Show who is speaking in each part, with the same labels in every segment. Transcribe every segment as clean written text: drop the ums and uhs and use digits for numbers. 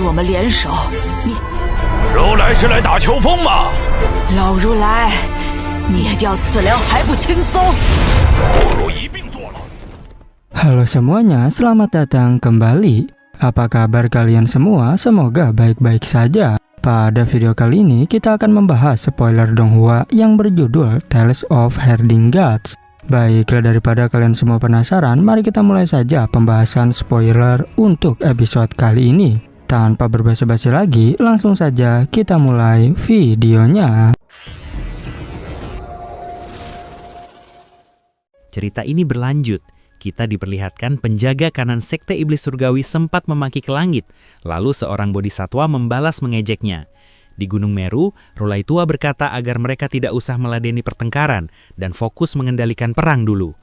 Speaker 1: 我们联手，你
Speaker 2: 如来是来打秋风吗？
Speaker 1: 老如来，捏掉刺辽还不轻松？
Speaker 2: 不如一并坐牢。
Speaker 3: Halo semuanya, selamat datang kembali. Apa kabar kalian semua? Semoga baik-baik saja. Pada video kali ini kita akan membahas spoiler Donghua yang berjudul Tales of Herding Gods. Baiklah, daripada kalian semua penasaran, mari kita mulai saja pembahasan spoiler untuk episode kali ini. Tanpa berbasa-basi lagi, langsung saja kita mulai videonya.
Speaker 4: Cerita ini berlanjut. Kita diperlihatkan penjaga kanan sekte iblis surgawi sempat memaki ke langit, lalu seorang bodhisatwa membalas mengejeknya. Di Gunung Meru, Rulaitua berkata agar mereka tidak usah meladeni pertengkaran dan fokus mengendalikan perang dulu.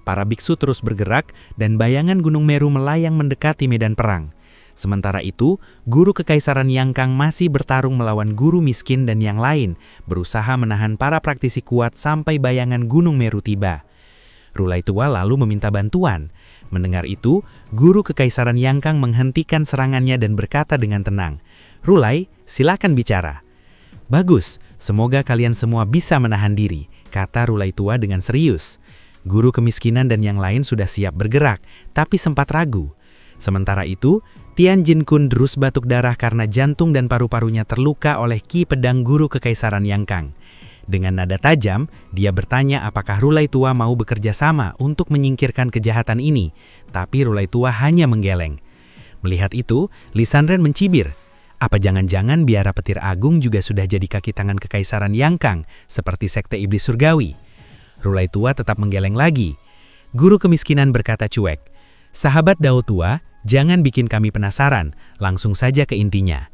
Speaker 4: Para biksu terus bergerak dan bayangan Gunung Meru melayang mendekati medan perang. Sementara itu, guru kekaisaran Yangkang masih bertarung melawan guru miskin dan yang lain, berusaha menahan para praktisi kuat sampai bayangan Gunung Meru tiba. Rulaitua lalu meminta bantuan. Mendengar itu, guru kekaisaran Yangkang menghentikan serangannya dan berkata dengan tenang, "Rulai, silakan bicara." "Bagus, semoga kalian semua bisa menahan diri," kata Rulaitua dengan serius. Guru kemiskinan dan yang lain sudah siap bergerak, tapi sempat ragu. Sementara itu, Tian Jin Kun terus batuk darah karena jantung dan paru-parunya terluka oleh ki pedang guru kekaisaran Yangkang. Dengan nada tajam, dia bertanya apakah Rulaitua mau bekerja sama untuk menyingkirkan kejahatan ini, tapi Rulaitua hanya menggeleng. Melihat itu, Li Sanren mencibir. Apa jangan-jangan biara petir agung juga sudah jadi kaki tangan kekaisaran Yangkang, seperti sekte iblis surgawi? Rulaitua tetap menggeleng lagi. Guru kemiskinan berkata cuek, "Sahabat Dao Tua, jangan bikin kami penasaran, langsung saja ke intinya."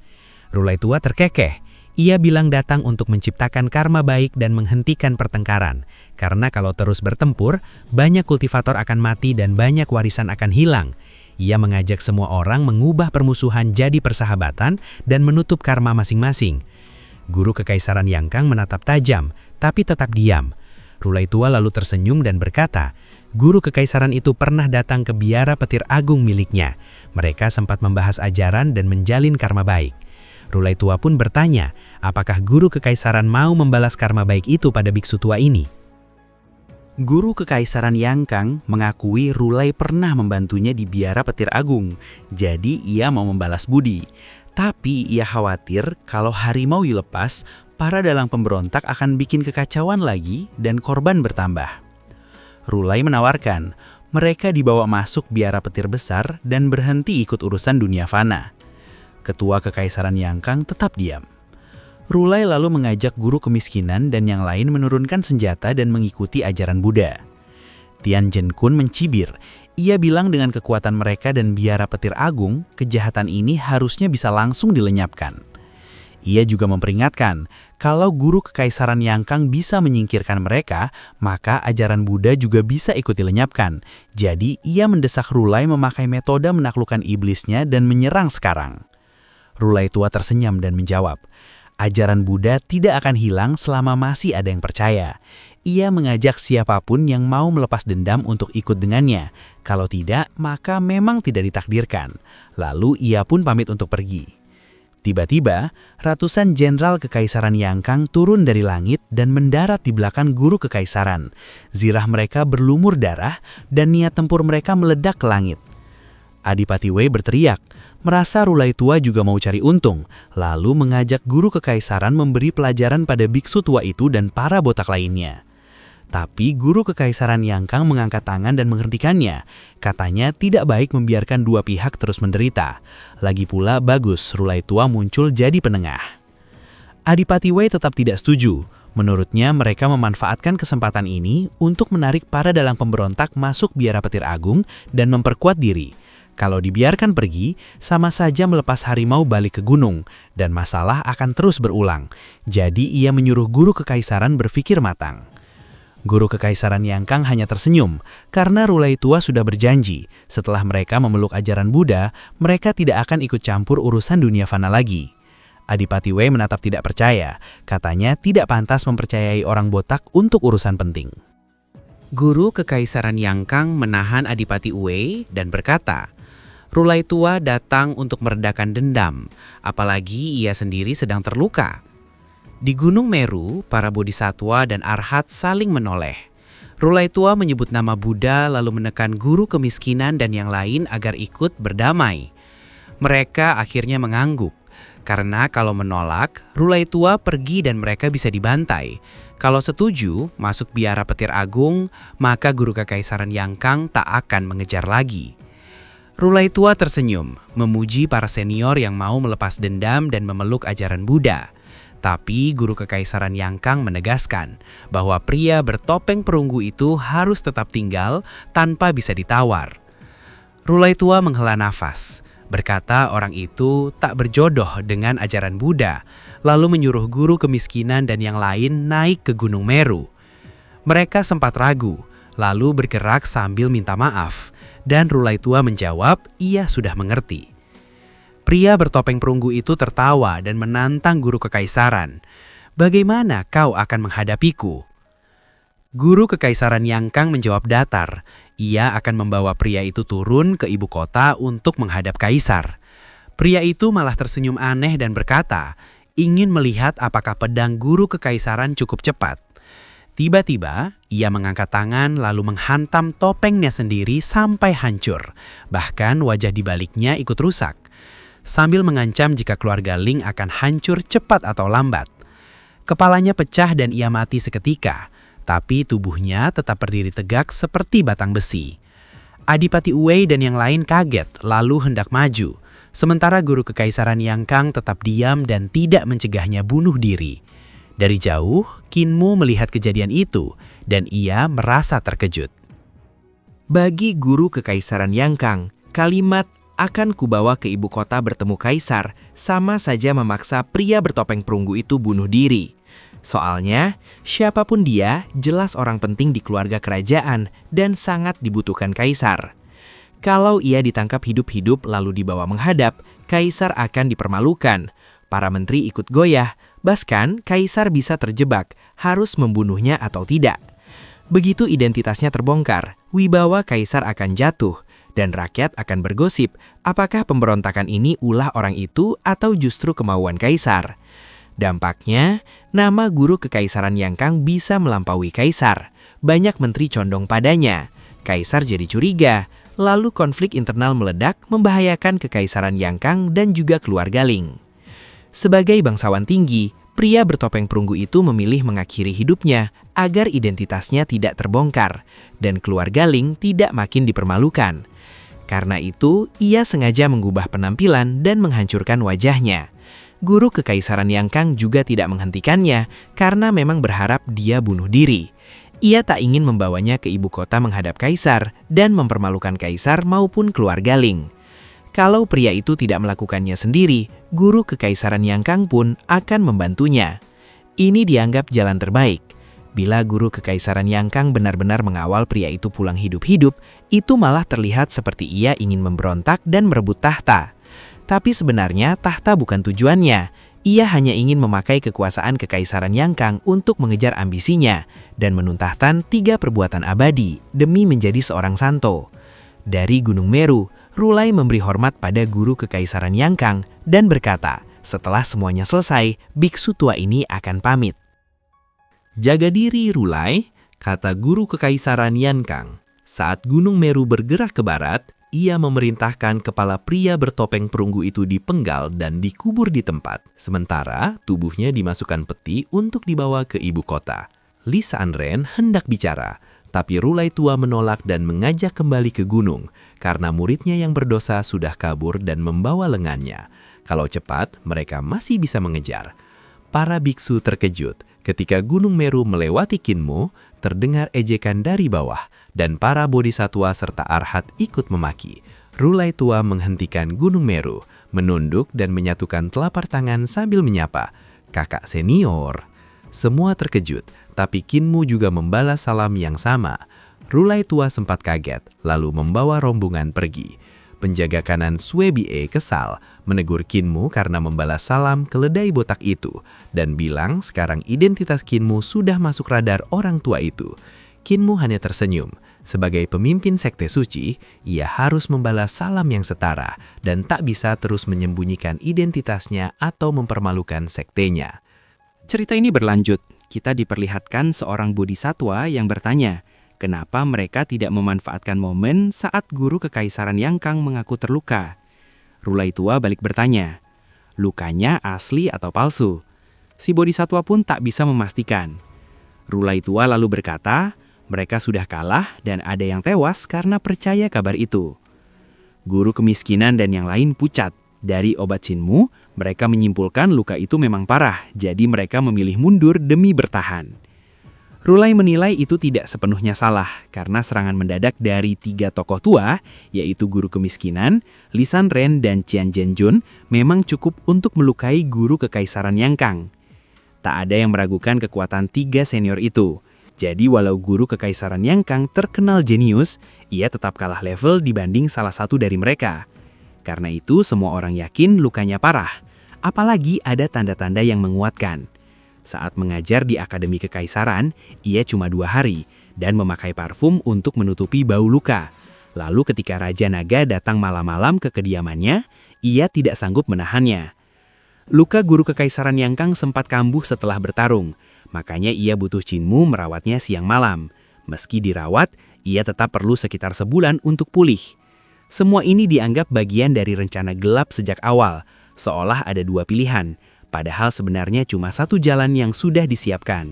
Speaker 4: Rulaitua terkekeh. Ia bilang datang untuk menciptakan karma baik dan menghentikan pertengkaran. Karena kalau terus bertempur, banyak kultivator akan mati dan banyak warisan akan hilang. Ia mengajak semua orang mengubah permusuhan jadi persahabatan dan menutup karma masing-masing. Guru kekaisaran Yangkang menatap tajam, tapi tetap diam. Rulaitua lalu tersenyum dan berkata, guru kekaisaran itu pernah datang ke biara petir agung miliknya. Mereka sempat membahas ajaran dan menjalin karma baik. Rulaitua pun bertanya, apakah guru kekaisaran mau membalas karma baik itu pada biksu tua ini? Guru kekaisaran Yangkang mengakui Rulai pernah membantunya di biara petir agung, jadi ia mau membalas budi. Tapi ia khawatir kalau harimau dilepas, para dalang pemberontak akan bikin kekacauan lagi dan korban bertambah. Rulai menawarkan, mereka dibawa masuk biara petir besar dan berhenti ikut urusan dunia fana. Ketua kekaisaran Yangkang tetap diam. Rulai lalu mengajak guru kemiskinan dan yang lain menurunkan senjata dan mengikuti ajaran Buddha. Tian Jin Kun mencibir. Ia bilang dengan kekuatan mereka dan biara petir agung, kejahatan ini harusnya bisa langsung dilenyapkan. Ia juga memperingatkan, kalau guru kekaisaran Yangkang bisa menyingkirkan mereka, maka ajaran Buddha juga bisa ikut dilenyapkan. Jadi ia mendesak Rulai memakai metode menaklukkan iblisnya dan menyerang sekarang. Rulaitua tersenyum dan menjawab, ajaran Buddha tidak akan hilang selama masih ada yang percaya. Ia mengajak siapapun yang mau melepas dendam untuk ikut dengannya. Kalau tidak, maka memang tidak ditakdirkan. Lalu ia pun pamit untuk pergi. Tiba-tiba, ratusan jenderal kekaisaran Yangkang turun dari langit dan mendarat di belakang guru kekaisaran. Zirah mereka berlumur darah dan niat tempur mereka meledak ke langit. Adipati Wei berteriak, merasa Rulaitua juga mau cari untung, lalu mengajak guru kekaisaran memberi pelajaran pada biksu tua itu dan para botak lainnya. Tapi guru kekaisaran Yangkang mengangkat tangan dan menghentikannya. Katanya tidak baik membiarkan dua pihak terus menderita. Lagi pula bagus Rulaitua muncul jadi penengah. Adipati Wei tetap tidak setuju. Menurutnya mereka memanfaatkan kesempatan ini untuk menarik para dalang pemberontak masuk biara petir agung dan memperkuat diri. Kalau dibiarkan pergi, sama saja melepas harimau balik ke gunung, dan masalah akan terus berulang. Jadi ia menyuruh guru kekaisaran berpikir matang. Guru kekaisaran Yangkang hanya tersenyum, karena Rulaitua sudah berjanji, setelah mereka memeluk ajaran Buddha, mereka tidak akan ikut campur urusan dunia fana lagi. Adipati Wei menatap tidak percaya, katanya tidak pantas mempercayai orang botak untuk urusan penting. Guru kekaisaran Yangkang menahan Adipati Wei dan berkata, Rulai tua datang untuk meredakan dendam, apalagi ia sendiri sedang terluka. Di Gunung Meru, para bodhisatwa dan arhat saling menoleh. Rulai tua menyebut nama Buddha lalu menekan guru kemiskinan dan yang lain agar ikut berdamai. Mereka akhirnya mengangguk, karena kalau menolak, Rulai tua pergi dan mereka bisa dibantai. Kalau setuju, masuk biara petir agung, maka guru kekaisaran Yangkang tak akan mengejar lagi. Rulai tua tersenyum, memuji para senior yang mau melepas dendam dan memeluk ajaran Buddha. Tapi guru kekaisaran Yangkang menegaskan bahwa pria bertopeng perunggu itu harus tetap tinggal tanpa bisa ditawar. Rulai tua menghela nafas, berkata orang itu tak berjodoh dengan ajaran Buddha, lalu menyuruh guru kemiskinan dan yang lain naik ke Gunung Meru. Mereka sempat ragu, lalu bergerak sambil minta maaf, dan Rulai tua menjawab ia sudah mengerti. Pria bertopeng perunggu itu tertawa dan menantang guru kekaisaran. "Bagaimana kau akan menghadapiku?" Guru kekaisaran Yangkang menjawab datar. Ia akan membawa pria itu turun ke ibu kota untuk menghadap kaisar. Pria itu malah tersenyum aneh dan berkata, ingin melihat apakah pedang guru kekaisaran cukup cepat. Tiba-tiba, ia mengangkat tangan lalu menghantam topengnya sendiri sampai hancur. Bahkan wajah di baliknya ikut rusak. Sambil mengancam jika keluarga Ling akan hancur cepat atau lambat. Kepalanya pecah dan ia mati seketika, tapi tubuhnya tetap berdiri tegak seperti batang besi. Adipati Wei dan yang lain kaget lalu hendak maju, sementara guru kekaisaran Yangkang tetap diam dan tidak mencegahnya bunuh diri. Dari jauh, Qin Mu melihat kejadian itu dan ia merasa terkejut. Bagi guru kekaisaran Yangkang, kalimat "akan kubawa ke ibu kota bertemu kaisar" sama saja memaksa pria bertopeng perunggu itu bunuh diri. Soalnya, siapapun dia jelas orang penting di keluarga kerajaan dan sangat dibutuhkan kaisar. Kalau ia ditangkap hidup-hidup lalu dibawa menghadap, kaisar akan dipermalukan. Para menteri ikut goyah, bahkan kaisar bisa terjebak, harus membunuhnya atau tidak. Begitu identitasnya terbongkar, wibawa kaisar akan jatuh, dan rakyat akan bergosip apakah pemberontakan ini ulah orang itu atau justru kemauan kaisar. Dampaknya, nama guru kekaisaran Yangkang bisa melampaui kaisar. Banyak menteri condong padanya. Kaisar jadi curiga, lalu konflik internal meledak membahayakan kekaisaran Yangkang dan juga keluarga Ling. Sebagai bangsawan tinggi, pria bertopeng perunggu itu memilih mengakhiri hidupnya agar identitasnya tidak terbongkar dan keluarga Ling tidak makin dipermalukan. Karena itu, ia sengaja mengubah penampilan dan menghancurkan wajahnya. Guru kekaisaran Yangkang juga tidak menghentikannya karena memang berharap dia bunuh diri. Ia tak ingin membawanya ke ibu kota menghadap kaisar dan mempermalukan kaisar maupun keluarga Ling. Kalau pria itu tidak melakukannya sendiri, guru kekaisaran Yangkang pun akan membantunya. Ini dianggap jalan terbaik. Bila guru kekaisaran Yangkang benar-benar mengawal pria itu pulang hidup-hidup, itu malah terlihat seperti ia ingin memberontak dan merebut tahta. Tapi sebenarnya tahta bukan tujuannya. Ia hanya ingin memakai kekuasaan kekaisaran Yangkang untuk mengejar ambisinya dan menuntahkan 3 perbuatan abadi demi menjadi seorang santo. Dari Gunung Meru, Rulai memberi hormat pada guru kekaisaran Yangkang dan berkata, setelah semuanya selesai, biksu tua ini akan pamit. "Jaga diri, Rulai," kata guru kekaisaran Yangkang. Saat Gunung Meru bergerak ke barat, ia memerintahkan kepala pria bertopeng perunggu itu dipenggal dan dikubur di tempat. Sementara tubuhnya dimasukkan peti untuk dibawa ke ibu kota. Li Sanren hendak bicara, tapi Rulai tua menolak dan mengajak kembali ke gunung karena muridnya yang berdosa sudah kabur dan membawa lengannya. Kalau cepat, mereka masih bisa mengejar. Para biksu terkejut ketika Gunung Meru melewati Qin Mu, terdengar ejekan dari bawah, dan para bodhisatwa serta arhat ikut memaki. Rulai tua menghentikan Gunung Meru, menunduk dan menyatukan telapak tangan sambil menyapa, "Kakak senior." Semua terkejut, tapi Qin Mu juga membalas salam yang sama. Rulai tua sempat kaget, lalu membawa rombongan pergi. Penjaga kanan Sui Bie kesal, menegur Qin Mu karena membalas salam keledai botak itu, dan bilang sekarang identitas Qin Mu sudah masuk radar orang tua itu. Qinmu hanya tersenyum. Sebagai pemimpin sekte suci, ia harus membalas salam yang setara dan tak bisa terus menyembunyikan identitasnya atau mempermalukan sektenya. Cerita ini berlanjut. Kita diperlihatkan seorang bodhisatwa yang bertanya, kenapa mereka tidak memanfaatkan momen saat guru kekaisaran Yangkang mengaku terluka. Rulai tua balik bertanya, lukanya asli atau palsu? Si bodhisatwa pun tak bisa memastikan. Rulai tua lalu berkata, mereka sudah kalah dan ada yang tewas karena percaya kabar itu. Guru kemiskinan dan yang lain pucat. Dari obat Qinmu, mereka menyimpulkan luka itu memang parah, jadi mereka memilih mundur demi bertahan. Rulai menilai itu tidak sepenuhnya salah, karena serangan mendadak dari 3 tokoh tua, yaitu guru kemiskinan, Lisan Ren dan Qian Zhenjun, memang cukup untuk melukai guru kekaisaran Yangkang. Tak ada yang meragukan kekuatan 3 senior itu. Jadi walau guru kekaisaran Yangkang terkenal jenius, ia tetap kalah level dibanding salah satu dari mereka. Karena itu semua orang yakin lukanya parah, apalagi ada tanda-tanda yang menguatkan. Saat mengajar di Akademi Kekaisaran, ia cuma 2 hari dan memakai parfum untuk menutupi bau luka. Lalu ketika Raja Naga datang malam-malam ke kediamannya, ia tidak sanggup menahannya. Luka guru kekaisaran Yangkang sempat kambuh setelah bertarung. Makanya ia butuh Qinmu merawatnya siang malam. Meski dirawat, ia tetap perlu sekitar sebulan untuk pulih. Semua ini dianggap bagian dari rencana gelap sejak awal, seolah ada 2 pilihan, padahal sebenarnya cuma 1 jalan yang sudah disiapkan.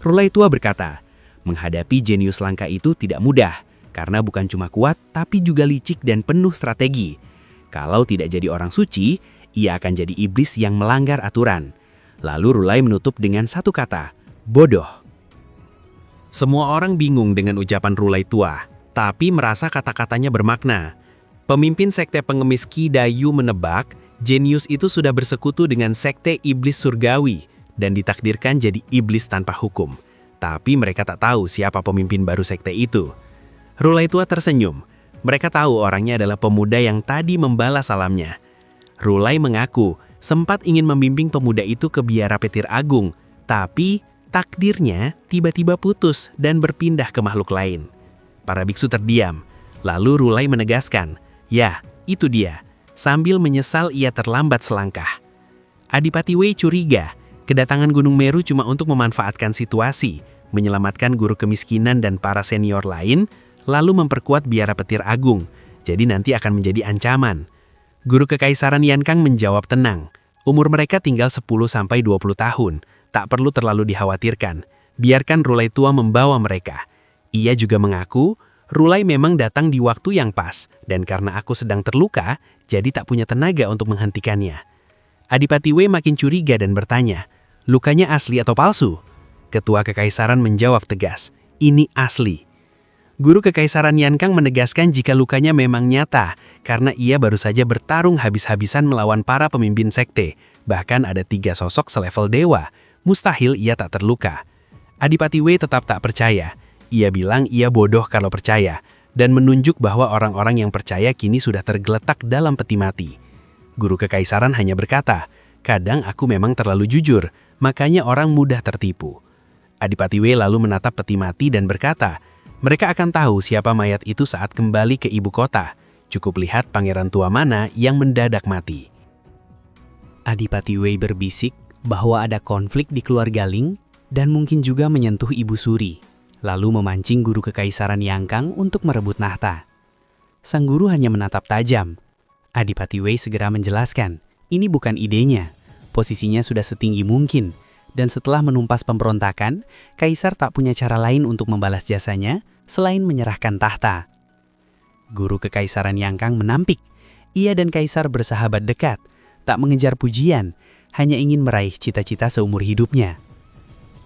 Speaker 4: Rulai tua berkata, menghadapi jenius langka itu tidak mudah, karena bukan cuma kuat, tapi juga licik dan penuh strategi. Kalau tidak jadi orang suci, ia akan jadi iblis yang melanggar aturan. Lalu Rulai menutup dengan 1 kata, bodoh. Semua orang bingung dengan ucapan Rulai tua, tapi merasa kata-katanya bermakna. Pemimpin sekte pengemis Qi Dayu menebak, jenius itu sudah bersekutu dengan sekte iblis surgawi dan ditakdirkan jadi iblis tanpa hukum. Tapi mereka tak tahu siapa pemimpin baru sekte itu. Rulai tua tersenyum. Mereka tahu orangnya adalah pemuda yang tadi membalas salamnya. Rulai mengaku sempat ingin membimbing pemuda itu ke biara petir agung, tapi takdirnya tiba-tiba putus dan berpindah ke makhluk lain. Para biksu terdiam, lalu Rulai menegaskan, ya, itu dia. Sambil menyesal ia terlambat selangkah. Adipati Wei curiga, kedatangan Gunung Meru cuma untuk memanfaatkan situasi, menyelamatkan guru kemiskinan dan para senior lain, lalu memperkuat biara petir agung, jadi nanti akan menjadi ancaman. Guru kekaisaran Yangkang menjawab tenang, umur mereka tinggal 10-20 tahun, tak perlu terlalu dikhawatirkan, biarkan Rulai tua membawa mereka. Ia juga mengaku, Rulai memang datang di waktu yang pas, dan karena aku sedang terluka, jadi tak punya tenaga untuk menghentikannya. Adipati Wei makin curiga dan bertanya, lukanya asli atau palsu? Ketua kekaisaran menjawab tegas, ini asli. Guru kekaisaran Yangkang menegaskan jika lukanya memang nyata, karena ia baru saja bertarung habis-habisan melawan para pemimpin sekte. Bahkan ada 3 sosok selevel dewa, mustahil ia tak terluka. Adipati Wei tetap tak percaya. Ia bilang ia bodoh kalau percaya, dan menunjuk bahwa orang-orang yang percaya kini sudah tergeletak dalam peti mati. Guru kekaisaran hanya berkata, kadang aku memang terlalu jujur, makanya orang mudah tertipu. Adipati Wei lalu menatap peti mati dan berkata, mereka akan tahu siapa mayat itu saat kembali ke ibu kota. Cukup lihat pangeran tua mana yang mendadak mati. Adipati Wei berbisik bahwa ada konflik di keluarga Ling dan mungkin juga menyentuh Ibu Suri, lalu memancing guru kekaisaran Yangkang untuk merebut Nahta. Sang guru hanya menatap tajam. Adipati Wei segera menjelaskan, ini bukan idenya. Posisinya sudah setinggi mungkin. Dan setelah menumpas pemberontakan, Kaisar tak punya cara lain untuk membalas jasanya selain menyerahkan tahta. Guru kekaisaran Yangkang menampik. Ia dan Kaisar bersahabat dekat, tak mengejar pujian, hanya ingin meraih cita-cita seumur hidupnya.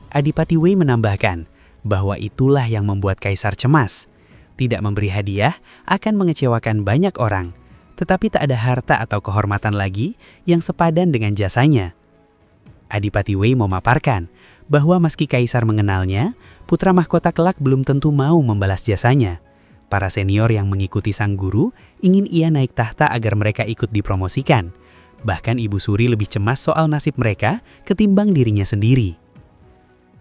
Speaker 4: Adipati Wei menambahkan bahwa itulah yang membuat Kaisar cemas. Tidak memberi hadiah akan mengecewakan banyak orang, tetapi tak ada harta atau kehormatan lagi yang sepadan dengan jasanya. Adipati Wei memaparkan bahwa meski Kaisar mengenalnya, putra mahkota kelak belum tentu mau membalas jasanya. Para senior yang mengikuti sang guru ingin ia naik tahta agar mereka ikut dipromosikan. Bahkan Ibu Suri lebih cemas soal nasib mereka ketimbang dirinya sendiri.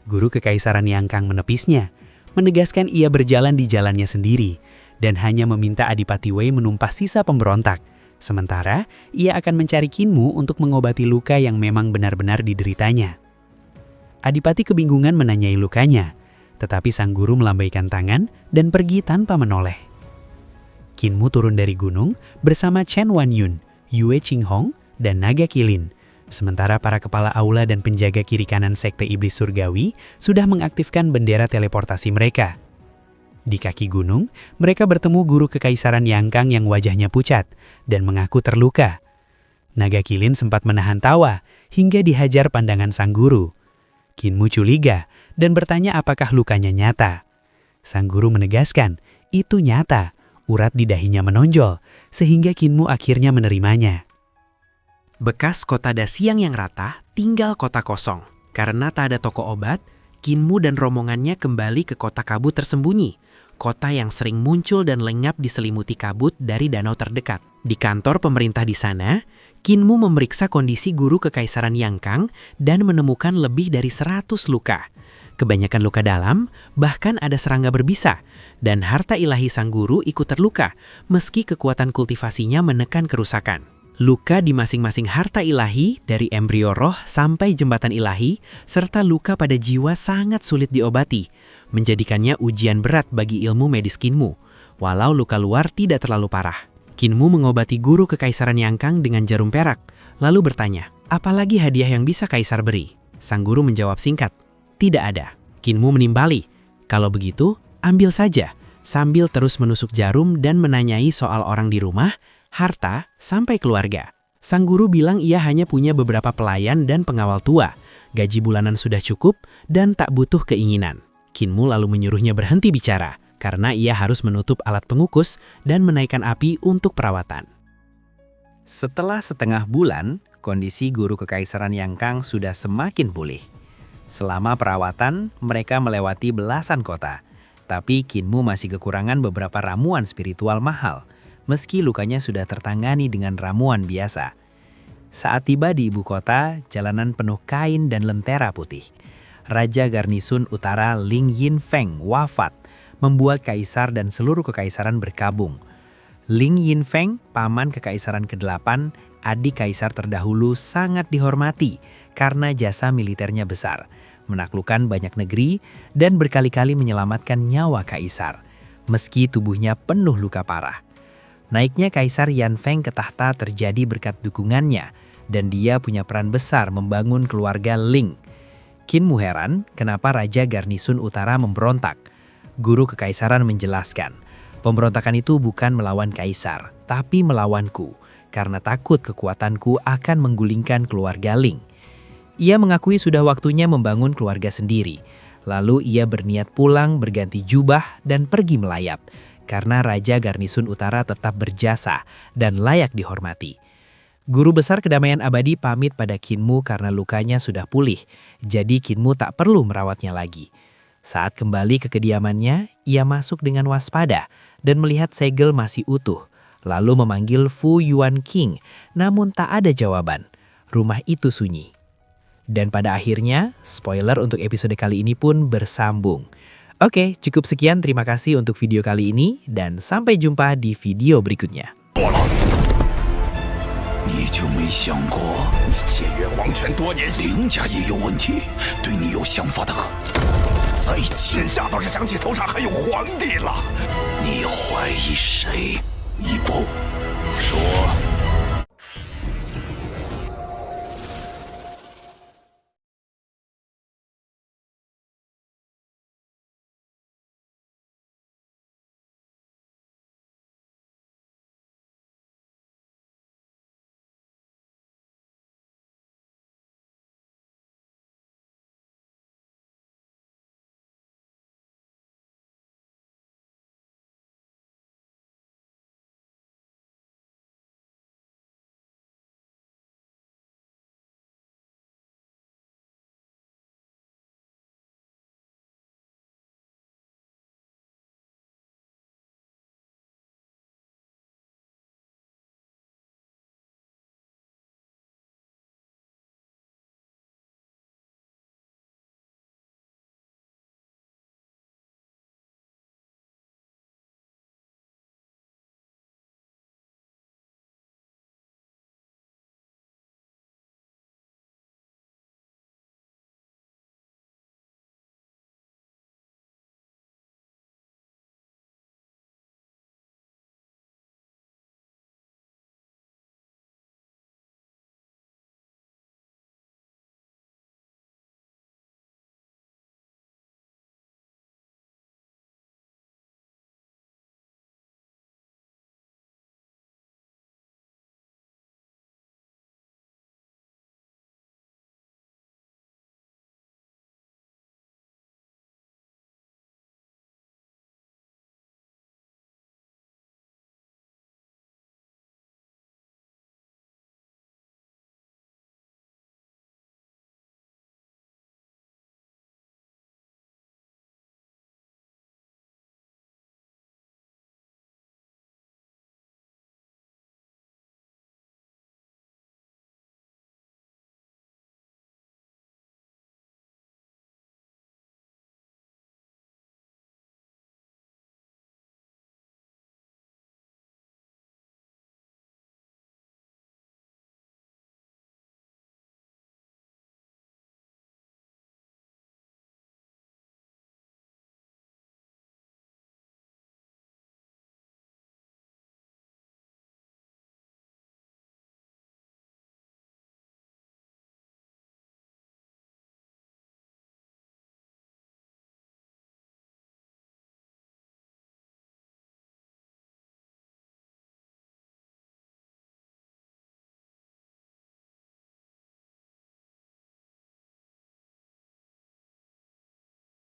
Speaker 4: Guru kekaisaran Yangkang menepisnya menegaskan ia berjalan di jalannya sendiri dan hanya meminta Adipati Wei menumpas sisa pemberontak. Sementara, ia akan mencari Kinmu untuk mengobati luka yang memang benar-benar dideritanya. Adipati kebingungan menanyai lukanya, tetapi sang guru melambaikan tangan dan pergi tanpa menoleh. Kinmu turun dari gunung bersama Chen Wanyun, Yue Qinghong, dan Naga Kilin. Sementara para kepala aula dan penjaga kiri kanan Sekte Iblis Surgawi sudah mengaktifkan bendera teleportasi mereka. Di kaki gunung, mereka bertemu guru kekaisaran Yangkang yang wajahnya pucat dan mengaku terluka. Naga Kilin sempat menahan tawa hingga dihajar pandangan sang guru. Kinmu curiga dan bertanya apakah lukanya nyata. Sang guru menegaskan, itu nyata. Urat di dahinya menonjol, sehingga Kinmu akhirnya menerimanya. Bekas kota Dasiang yang rata, tinggal kota kosong. Karena tak ada toko obat, Kinmu dan rombongannya kembali ke kota kabut tersembunyi. Kota yang sering muncul dan lenyap diselimuti kabut dari danau terdekat. Di kantor pemerintah di sana, Kinmu memeriksa kondisi guru kekaisaran Yangkang dan menemukan lebih dari 100 luka. Kebanyakan luka dalam, bahkan ada serangga berbisa. Dan harta ilahi sang guru ikut terluka, meski kekuatan kultivasinya menekan kerusakan. Luka di masing-masing harta ilahi, dari embrio roh sampai jembatan ilahi, serta luka pada jiwa sangat sulit diobati, menjadikannya ujian berat bagi ilmu medis Kinmu, walau luka luar tidak terlalu parah. Kinmu mengobati guru kekaisaran Yangkang dengan jarum perak, lalu bertanya, apalagi hadiah yang bisa kaisar beri? Sang guru menjawab singkat, tidak ada. Kinmu menimbali, kalau begitu, ambil saja, sambil terus menusuk jarum dan menanyai soal orang di rumah, harta, sampai keluarga. Sang guru bilang ia hanya punya beberapa pelayan dan pengawal tua, gaji bulanan sudah cukup, dan tak butuh keinginan. Kinmu lalu menyuruhnya berhenti bicara, karena ia harus menutup alat pengukus dan menaikkan api untuk perawatan. Setelah setengah bulan, kondisi guru kekaisaran Yangkang sudah semakin pulih. Selama perawatan, mereka melewati belasan kota, tapi Kinmu masih kekurangan beberapa ramuan spiritual mahal, meski lukanya sudah tertangani dengan ramuan biasa. Saat tiba di ibu kota, jalanan penuh kain dan lentera putih. Raja Garnisun Utara Ling Yinfeng wafat, membuat kaisar dan seluruh kekaisaran berkabung. Ling Yinfeng, paman kekaisaran ke-8, adik kaisar terdahulu, sangat dihormati karena jasa militernya besar, menaklukkan banyak negeri, dan berkali-kali menyelamatkan nyawa kaisar, meski tubuhnya penuh luka parah. Naiknya Kaisar Yanfeng ke tahta terjadi berkat dukungannya, dan dia punya peran besar membangun keluarga Ling. Kinmu heran kenapa Raja Garnisun Utara memberontak. Guru kekaisaran menjelaskan, pemberontakan itu bukan melawan kaisar, tapi melawanku, karena takut kekuatanku akan menggulingkan keluarga Ling. Ia mengakui sudah waktunya membangun keluarga sendiri. Lalu ia berniat pulang berganti jubah dan pergi melayap, karena Raja Garnisun Utara tetap berjasa dan layak dihormati. Guru besar kedamaian abadi pamit pada Kinmu karena lukanya sudah pulih, jadi Kinmu tak perlu merawatnya lagi. Saat kembali ke kediamannya, ia masuk dengan waspada dan melihat segel masih utuh, lalu memanggil Fu Yuan King, namun tak ada jawaban. Rumah itu sunyi. Dan pada akhirnya, spoiler untuk episode kali ini pun bersambung. Oke, cukup sekian, terima kasih untuk video kali ini, dan sampai jumpa di video berikutnya.
Speaker 2: 你就没想过，你僭越皇权多年，凌家也有问题，对你有想法的，在天下倒是想起头上还有皇帝了。你怀疑谁？一不说。